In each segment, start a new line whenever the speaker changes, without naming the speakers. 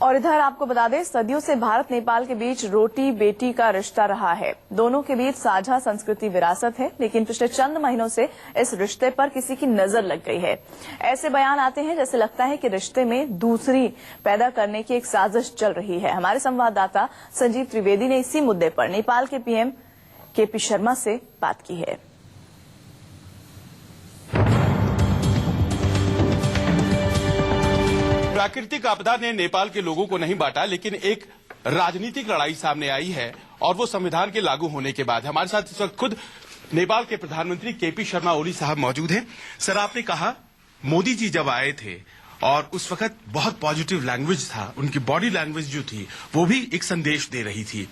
और इधर आपको बता दें, सदियों से भारत नेपाल के बीच रोटी बेटी का रिश्ता रहा है। दोनों के बीच साझा संस्कृति विरासत है, लेकिन पिछले चंद महीनों से इस रिश्ते पर किसी की नजर लग गई है। ऐसे बयान आते हैं जैसे लगता है कि रिश्ते में दूसरी पैदा करने की एक साजिश चल रही है। हमारे संवाददाता संजीव त्रिवेदी ने इसी मुद्दे पर नेपाल के पीएम केपी शर्मा से बात की है।
प्राकृतिक आपदा ने नेपाल के लोगों को नहीं बांटा, लेकिन एक राजनीतिक लड़ाई सामने आई है और वो संविधान के लागू होने के बाद। हमारे साथ इस वक्त खुद नेपाल के प्रधानमंत्री केपी शर्मा ओली साहब मौजूद हैं। सर, आपने कहा मोदी जी जब आए थे और उस वक्त बहुत पॉजिटिव लैंग्वेज था, उनकी बॉडी लैंग्वेज जो थी वो भी एक संदेश दे रही थी।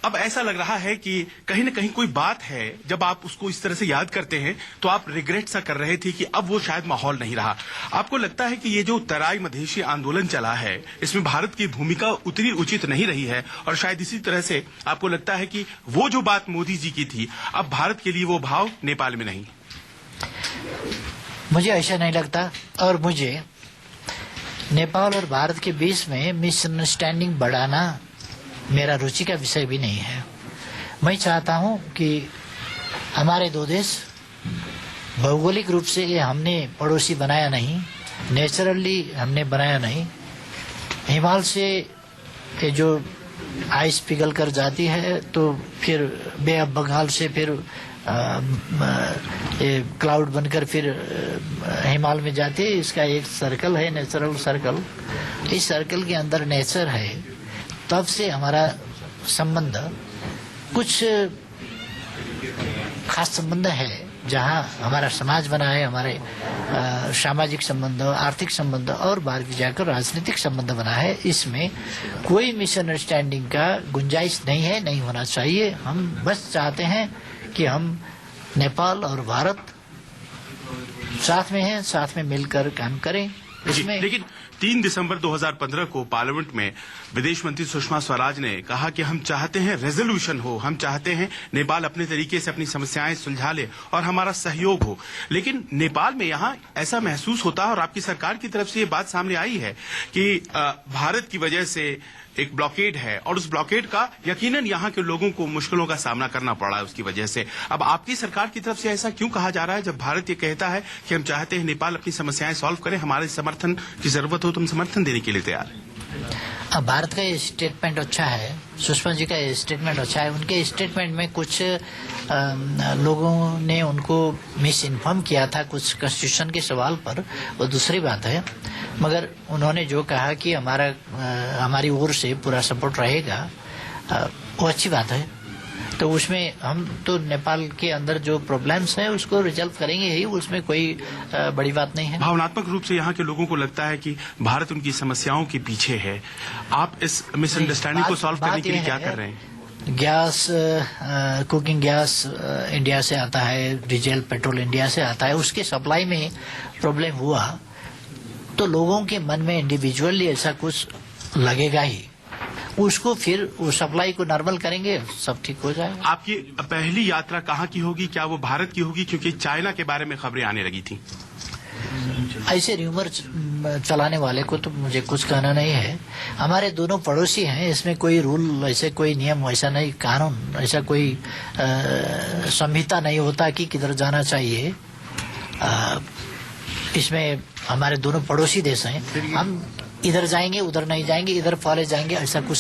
अब ऐसा लग रहा है कि कहीं न कहीं कोई बात है, जब आप उसको इस तरह से याद करते हैं तो आप रिग्रेट सा कर रहे थे कि अब वो शायद माहौल नहीं रहा। आपको लगता है कि ये जो तराई मधेशी आंदोलन चला है, इसमें भारत की भूमिका उतनी उचित नहीं रही है, और शायद इसी तरह से आपको लगता है कि वो जो बात मोदी जी की थी, अब भारत के लिए वो भाव नेपाल में नहीं?
मुझे ऐसा नहीं लगता, और मुझे नेपाल और भारत के बीच में मिसअंडरस्टैंडिंग बढ़ाना मेरा रुचि का विषय भी नहीं है। मैं चाहता हूं कि हमारे दो देश भौगोलिक रूप से ये हमने पड़ोसी बनाया नहीं, नेचुरली हमने बनाया नहीं। हिमालय से ये जो आइस पिघल कर जाती है तो फिर बे ऑफ बंगाल से फिर ये क्लाउड बनकर फिर हिमालय में जाती है। इसका एक सर्कल है, नेचुरल सर्कल। इस सर्कल के अंदर नेचर है। तब से हमारा संबंध कुछ खास संबंध है, जहां हमारा समाज बना है, हमारे सामाजिक संबंध, आर्थिक संबंध और बाहर जाकर राजनीतिक संबंध बना है। इसमें कोई मिसअंडरस्टैंडिंग का गुंजाइश नहीं है, नहीं होना चाहिए। हम बस चाहते हैं कि हम नेपाल और भारत साथ में हैं, साथ में मिलकर काम करें। इसमें
लेकिन 3 दिसंबर 2015 को पार्लियामेंट में विदेश मंत्री सुषमा स्वराज ने कहा कि हम चाहते हैं रेजोल्यूशन हो, हम चाहते हैं नेपाल अपने तरीके से अपनी समस्याएं सुलझा ले और हमारा सहयोग हो। लेकिन नेपाल में यहाँ ऐसा महसूस होता है, और आपकी सरकार की तरफ से ये बात सामने आई है कि भारत की वजह से एक ब्लॉकेड है, और उस ब्लॉकेड का यकीनन यहाँ के लोगों को मुश्किलों का सामना करना पड़ा है उसकी वजह से। अब आपकी सरकार की तरफ से ऐसा क्यों कहा जा रहा है, जब भारत ये कहता है कि हम चाहते हैं नेपाल अपनी समस्याएं सॉल्व करे, हमारे समर्थन की जरूरत हो तो हम समर्थन देने के लिए तैयार हैं?
अब भारत का ये स्टेटमेंट अच्छा है, सुषमा जी का ये स्टेटमेंट अच्छा है। उनके स्टेटमेंट में कुछ लोगों ने उनको मिस इन्फॉर्म किया था कुछ कॉन्स्टिट्यूशन के सवाल पर, वो दूसरी बात है। मगर उन्होंने जो कहा कि हमारी ओर से पूरा सपोर्ट रहेगा, वो अच्छी बात है। तो उसमें हम तो नेपाल के अंदर जो प्रॉब्लम्स है उसको रिजॉल्व करेंगे ही, उसमें कोई बड़ी बात नहीं है।
भावनात्मक रूप से यहाँ के लोगों को लगता है कि भारत उनकी समस्याओं के पीछे है। आप इस मिसअंडरस्टैंडिंग को सॉल्व करने के लिए क्या कर रहे हैं?
गैस, कुकिंग गैस इंडिया से आता है, डीजल पेट्रोल इंडिया से आता है, उसके सप्लाई में प्रॉब्लम हुआ तो लोगों के मन में इंडिविजुअली ऐसा कुछ लगेगा ही। उसको फिर उस सप्लाई को नॉर्मल करेंगे, सब ठीक हो जाएगा।
आपकी पहली यात्रा कहाँ की होगी? क्या वो भारत की होगी? क्योंकि चाइना के बारे में खबरें आने लगी थी।
ऐसे र्यूमर चलाने वाले को तो मुझे कुछ कहना नहीं है। हमारे दोनों पड़ोसी हैं, इसमें कोई रूल, ऐसे कोई नियम, ऐसा नहीं कानून, ऐसा कोई संहिता नहीं होता कि किधर जाना चाहिए। इसमें हमारे दोनों पड़ोसी देश हैं, हम इधर जाएंगे उधर नहीं जाएंगे, इधर फॉले जाएंगे, ऐसा कुछ